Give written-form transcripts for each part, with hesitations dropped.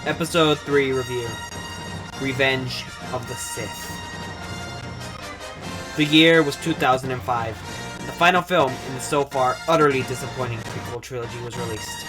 Episode 3 review. Revenge of the Sith. The year was 2005. The final film in the so far utterly disappointing prequel trilogy was released.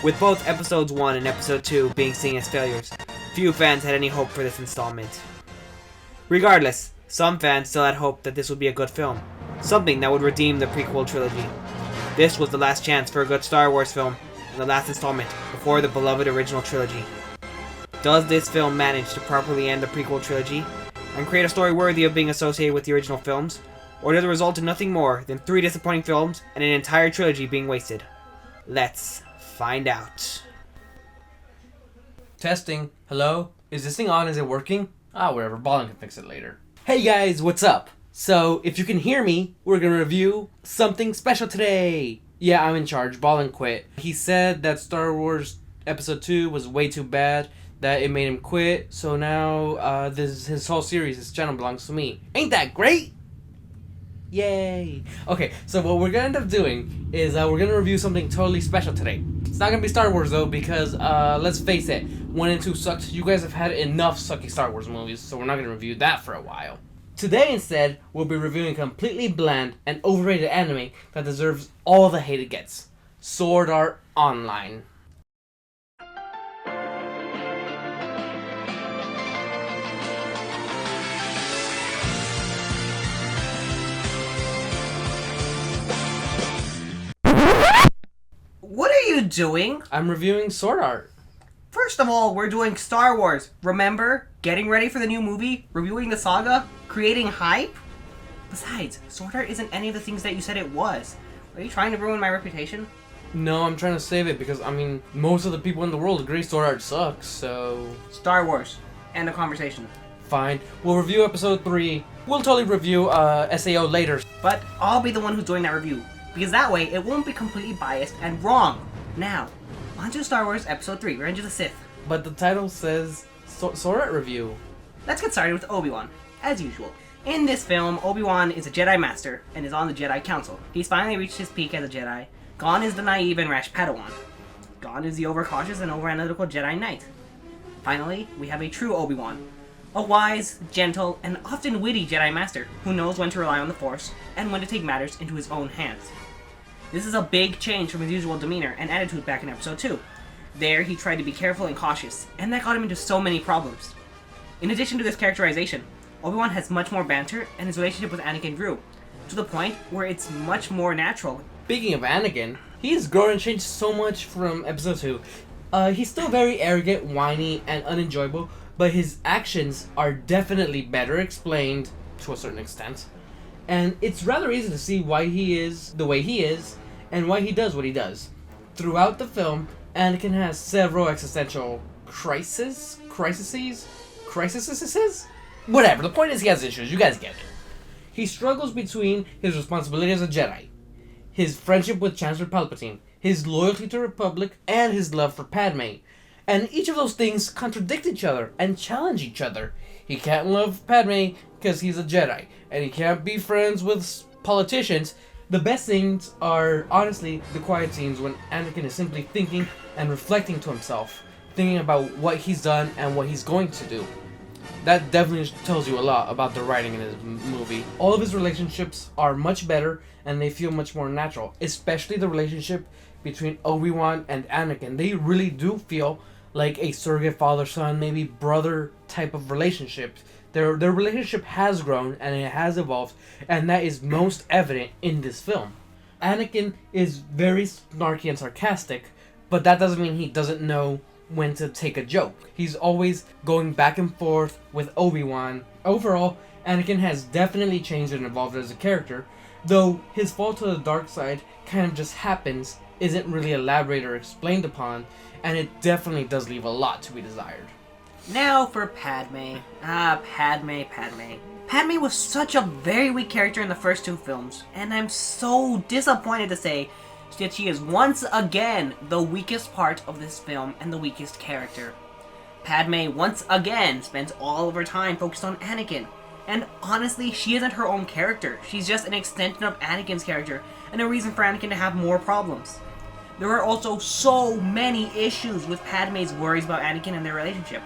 With both episodes 1 and episode 2 being seen as failures, few fans had any hope for this installment. Regardless, some fans still had hope that this would be a good film, something that would redeem the prequel trilogy. This was the last chance for a good Star Wars film, and the last installment before the beloved original trilogy. Does this film manage to properly end the prequel trilogy, and create a story worthy of being associated with the original films, or does it result in nothing more than 3 disappointing films and an entire trilogy being wasted? Let's find out. Testing. Hello? Is this thing on? Is it working? Whatever. BALLIN can fix it later. Hey guys, what's up? So, if you can hear me, we're gonna review something special today. Yeah, I'm in charge. BALLIN quit. He said that Star Wars Episode 2 was way too bad, that it made him quit, so now his whole series, his channel belongs to me. Ain't that great? Yay! Okay, so what we're gonna end up doing is we're gonna review something totally special today. It's not gonna be Star Wars though, because let's face it, 1 and 2 sucked. You guys have had enough sucky Star Wars movies, so we're not gonna review that for a while. Today instead, we'll be reviewing completely bland and overrated anime that deserves all the hate it gets. Sword Art Online. What are you doing? I'm reviewing Sword Art. First of all, we're doing Star Wars. Remember? Getting ready for the new movie? Reviewing the saga? Creating hype? Besides, Sword Art isn't any of the things that you said it was. Are you trying to ruin my reputation? No, I'm trying to save it because, most of the people in the world agree Sword Art sucks, so... Star Wars. End of conversation. Fine. We'll review episode 3. We'll totally review SAO later. But I'll be the one who's doing that review, because that way it won't be completely biased and wrong. Now, on to Star Wars Episode 3, Revenge of the Sith. But the title says Sword Art Review. Let's get started with Obi-Wan, as usual. In this film, Obi-Wan is a Jedi Master and is on the Jedi Council. He's finally reached his peak as a Jedi. Gone is the naive and rash Padawan. Gone is the overcautious and overanalytical Jedi Knight. Finally, we have a true Obi-Wan. A wise, gentle, and often witty Jedi Master who knows when to rely on the Force and when to take matters into his own hands. This is a big change from his usual demeanor and attitude back in Episode 2. There, he tried to be careful and cautious, and that got him into so many problems. In addition to this characterization, Obi-Wan has much more banter, and his relationship with Anakin grew, to the point where it's much more natural. Speaking of Anakin, he's grown and changed so much from Episode 2. He's still very arrogant, whiny, and unenjoyable, but his actions are definitely better explained to a certain extent. And it's rather easy to see why he is the way he is, and why he does what he does. Throughout the film, Anakin has several existential crises? Whatever, the point is he has issues, you guys get it. He struggles between his responsibility as a Jedi, his friendship with Chancellor Palpatine, his loyalty to the Republic, and his love for Padme. And each of those things contradict each other and challenge each other. He can't love Padme because he's a Jedi, and he can't be friends with politicians. The best scenes are, honestly, the quiet scenes when Anakin is simply thinking and reflecting to himself, thinking about what he's done and what he's going to do. That definitely tells you a lot about the writing in this movie. All of his relationships are much better and they feel much more natural, especially the relationship between Obi-Wan and Anakin. They really do feel like a surrogate father-son, maybe brother type of relationship. Their relationship has grown and it has evolved, and that is most evident in this film. Anakin is very snarky and sarcastic, but that doesn't mean he doesn't know when to take a joke. He's always going back and forth with Obi-Wan. Overall, Anakin has definitely changed and evolved as a character, though his fall to the dark side kind of just happens, isn't really elaborated or explained upon, and it definitely does leave a lot to be desired. Now for Padme. Padme. Padme was such a very weak character in the first 2 films, and I'm so disappointed to say that she is once again the weakest part of this film and the weakest character. Padme once again spends all of her time focused on Anakin, and honestly, she isn't her own character. She's just an extension of Anakin's character, and a reason for Anakin to have more problems. there are also so many issues with Padme's worries about Anakin and their relationship.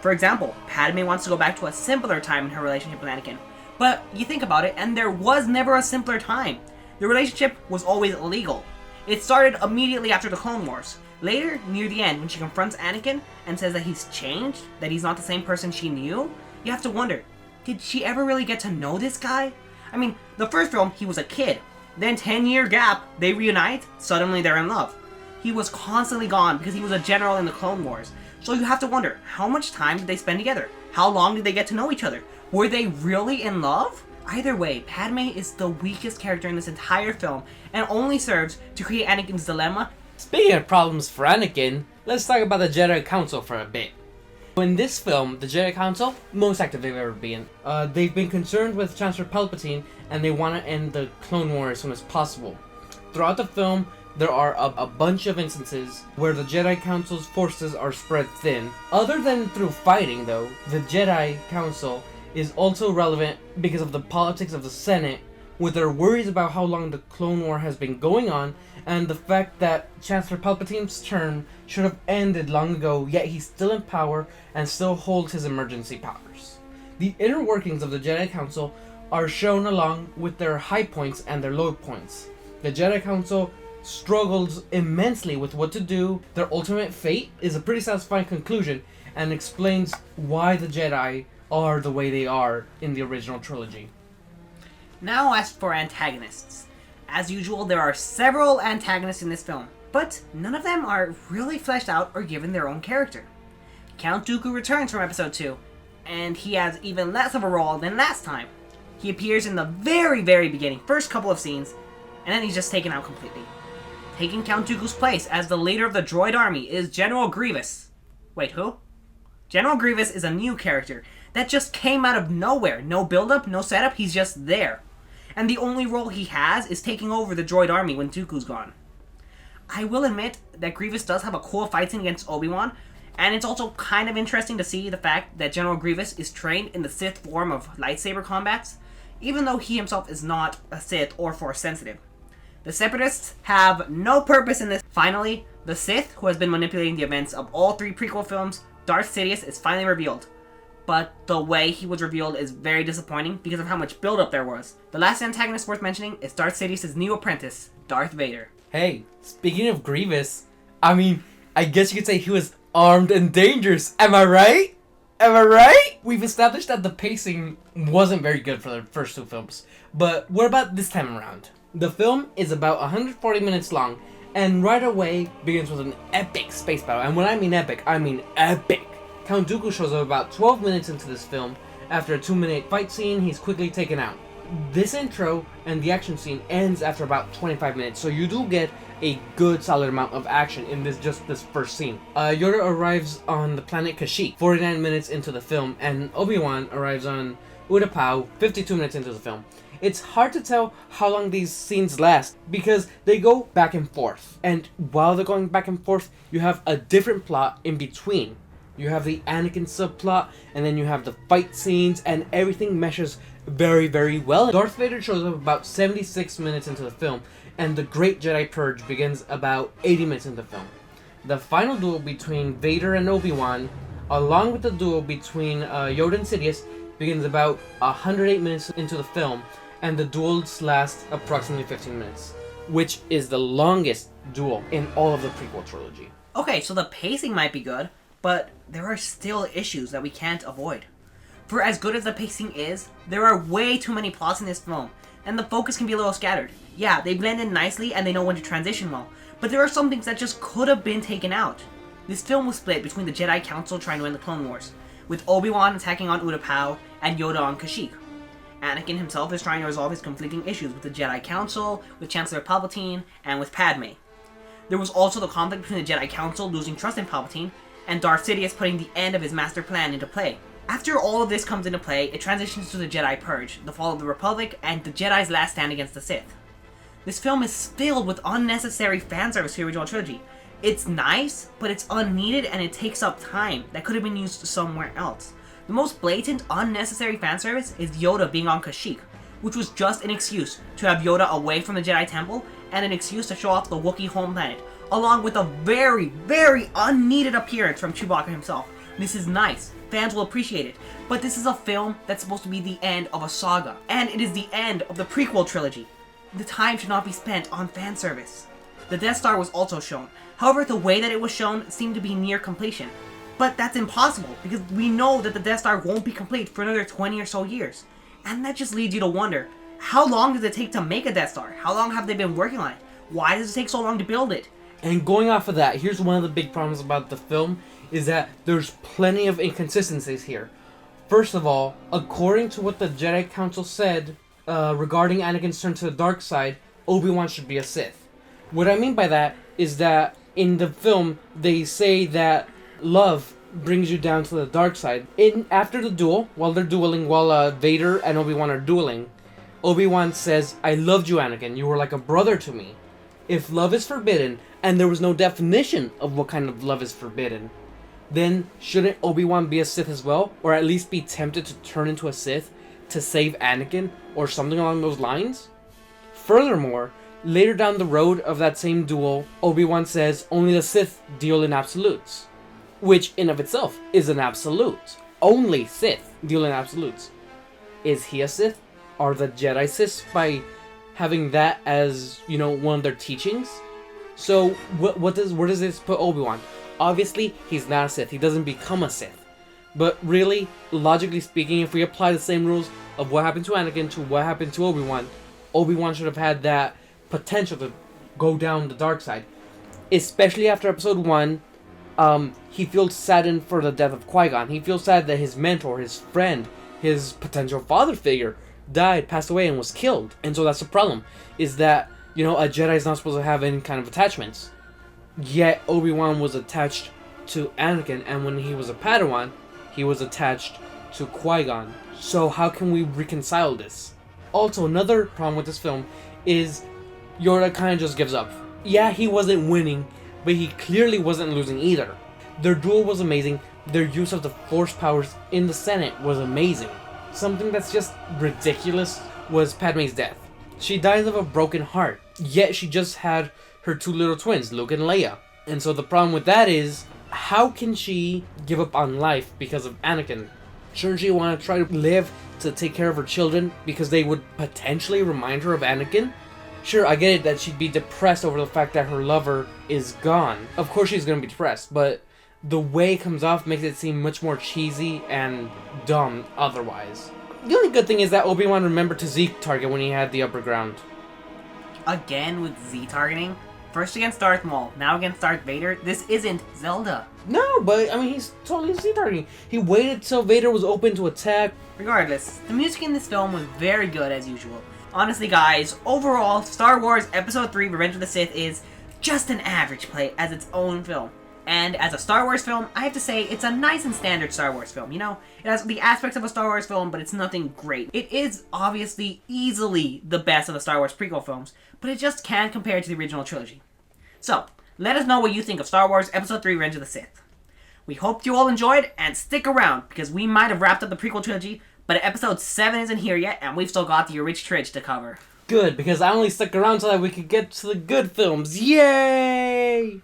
For example, Padme wants to go back to a simpler time in her relationship with Anakin. But you think about it, and there was never a simpler time. The relationship was always illegal. It started immediately after the Clone Wars. Later, near the end, when she confronts Anakin and says that he's changed, that he's not the same person she knew, you have to wonder, did she ever really get to know this guy? I mean, the first film, he was a kid. Then 10-year gap, they reunite, suddenly they're in love. He was constantly gone because he was a general in the Clone Wars. So you have to wonder, how much time did they spend together? How long did they get to know each other? Were they really in love? Either way, Padme is the weakest character in this entire film and only serves to create Anakin's dilemma. Speaking of problems for Anakin, let's talk about the Jedi Council for a bit. In this film, the Jedi Council, most active they've ever been. They've been concerned with Chancellor Palpatine, and they want to end the Clone War as soon as possible. Throughout the film, there are a bunch of instances where the Jedi Council's forces are spread thin. Other than through fighting, though, the Jedi Council is also relevant because of the politics of the Senate, with their worries about how long the Clone War has been going on, and the fact that Chancellor Palpatine's term should have ended long ago, yet he's still in power and still holds his emergency powers. The inner workings of the Jedi Council are shown along with their high points and their low points. The Jedi Council struggles immensely with what to do. Their ultimate fate is a pretty satisfying conclusion and explains why the Jedi are the way they are in the original trilogy. Now as for antagonists. As usual, there are several antagonists in this film, but none of them are really fleshed out or given their own character. Count Dooku returns from episode 2, and he has even less of a role than last time. He appears in the very beginning, first couple of scenes, and then he's just taken out completely. Taking Count Dooku's place as the leader of the droid army is General Grievous. Wait, who? General Grievous is a new character that just came out of nowhere. No build-up, no setup, he's just there. And the only role he has is taking over the droid army when Dooku's gone. I will admit that Grievous does have a cool fight scene against Obi-Wan, and it's also kind of interesting to see the fact that General Grievous is trained in the Sith form of lightsaber combats, even though he himself is not a Sith or Force sensitive. The Separatists have no purpose in this. Finally, the Sith, who has been manipulating the events of all 3 prequel films, Darth Sidious, is finally revealed. But the way he was revealed is very disappointing because of how much build-up there was. The last antagonist worth mentioning is Darth Sidious's new apprentice, Darth Vader. Hey, speaking of Grievous, I guess you could say he was armed and dangerous. Am I right? Am I right? We've established that the pacing wasn't very good for the first 2 films, but what about this time around? The film is about 140 minutes long, and right away begins with an epic space battle. And when I mean epic, I mean epic. Count Dooku shows up about 12 minutes into this film. After a 2-minute fight scene, he's quickly taken out. This intro and the action scene ends after about 25 minutes, so you do get a good solid amount of action in this first scene. Yoda arrives on the planet Kashyyyk 49 minutes into the film, and Obi-Wan arrives on Utapau 52 minutes into the film. It's hard to tell how long these scenes last because they go back and forth, and while they're going back and forth, you have a different plot in between. You have the Anakin subplot, and then you have the fight scenes, and everything meshes very well. Darth Vader shows up about 76 minutes into the film, and the Great Jedi Purge begins about 80 minutes into the film. The final duel between Vader and Obi-Wan, along with the duel between Yoda and Sidious, begins about 108 minutes into the film, and the duels last approximately 15 minutes, which is the longest duel in all of the prequel trilogy. Okay, so the pacing might be good, but there are still issues that we can't avoid. For as good as the pacing is, there are way too many plots in this film, and the focus can be a little scattered. Yeah, they blend in nicely and they know when to transition well, but there are some things that just could have been taken out. This film was split between the Jedi Council trying to win the Clone Wars, with Obi-Wan attacking on Utapau and Yoda on Kashyyyk. Anakin himself is trying to resolve his conflicting issues with the Jedi Council, with Chancellor Palpatine, and with Padme. There was also the conflict between the Jedi Council losing trust in Palpatine, and Darth Sidious putting the end of his master plan into play. After all of this comes into play, it transitions to the Jedi Purge, the fall of the Republic, and the Jedi's last stand against the Sith. This film is filled with unnecessary fanservice for the original trilogy. It's nice, but it's unneeded and it takes up time that could have been used somewhere else. The most blatant, unnecessary fanservice is Yoda being on Kashyyyk, which was just an excuse to have Yoda away from the Jedi Temple and an excuse to show off the Wookiee home planet, along with a very, very unneeded appearance from Chewbacca himself. This is nice. Fans will appreciate it. But this is a film that's supposed to be the end of a saga. And it is the end of the prequel trilogy. The time should not be spent on fan service. The Death Star was also shown. However, the way that it was shown seemed to be near completion. But that's impossible, because we know that the Death Star won't be complete for another 20 or so years. And that just leads you to wonder, how long does it take to make a Death Star? How long have they been working on it? Why does it take so long to build it? And going off of that, here's one of the big problems about the film, is that there's plenty of inconsistencies here. First of all, according to what the Jedi Council said regarding Anakin's turn to the dark side, Obi-Wan should be a Sith. What I mean by that is that in the film, they say that love brings you down to the dark side. After the duel, while they're dueling, while Vader and Obi-Wan are dueling, Obi-Wan says, "I loved you, Anakin. You were like a brother to me." If love is forbidden, and there was no definition of what kind of love is forbidden, then shouldn't Obi-Wan be a Sith as well? Or at least be tempted to turn into a Sith to save Anakin, or something along those lines? Furthermore, later down the road of that same duel, Obi-Wan says, "Only the Sith deal in absolutes." Which, in of itself, is an absolute. Only Sith deal in absolutes. Is he a Sith? Are the Jedi Siths by having that as, one of their teachings? So, where does this put Obi-Wan? Obviously, he's not a Sith. He doesn't become a Sith. But really, logically speaking, if we apply the same rules of what happened to Anakin to what happened to Obi-Wan, Obi-Wan should have had that potential to go down the dark side. Especially after Episode 1, he feels saddened for the death of Qui-Gon. He feels sad that his mentor, his friend, his potential father figure died, passed away, and was killed. And so that's the problem, is that, a Jedi is not supposed to have any kind of attachments. Yet Obi-Wan was attached to Anakin, and when he was a Padawan, he was attached to Qui-Gon. So how can we reconcile this? Also, another problem with this film is Yoda kind of just gives up. Yeah, he wasn't winning, but he clearly wasn't losing either. Their duel was amazing. Their use of the Force powers in the Senate was amazing. Something that's just ridiculous was Padme's death. She dies of a broken heart, yet she just had her two little twins, Luke and Leia. And so the problem with that is, how can she give up on life because of Anakin? Shouldn't she want to try to live to take care of her children because they would potentially remind her of Anakin? Sure, I get it that she'd be depressed over the fact that her lover is gone. Of course she's going to be depressed, but the way it comes off makes it seem much more cheesy and dumb otherwise. The only good thing is that Obi-Wan remembered to Z-target when he had the upper ground. Again with Z-targeting? First against Darth Maul, now against Darth Vader? This isn't Zelda. No, but, he's totally Z-targeting. He waited till Vader was open to attack. Regardless, the music in this film was very good as usual. Honestly guys, overall, Star Wars Episode 3 Revenge of the Sith is just an average play as its own film. And as a Star Wars film, I have to say, it's a nice and standard Star Wars film, It has the aspects of a Star Wars film, but it's nothing great. It is obviously easily the best of the Star Wars prequel films, but it just can't compare to the original trilogy. So, let us know what you think of Star Wars Episode 3 Revenge of the Sith. We hope you all enjoyed, and stick around, because we might have wrapped up the prequel trilogy, but Episode 7 isn't here yet, and we've still got the Rich Tridge to cover. Good, because I only stuck around so that we could get to the good films. Yay!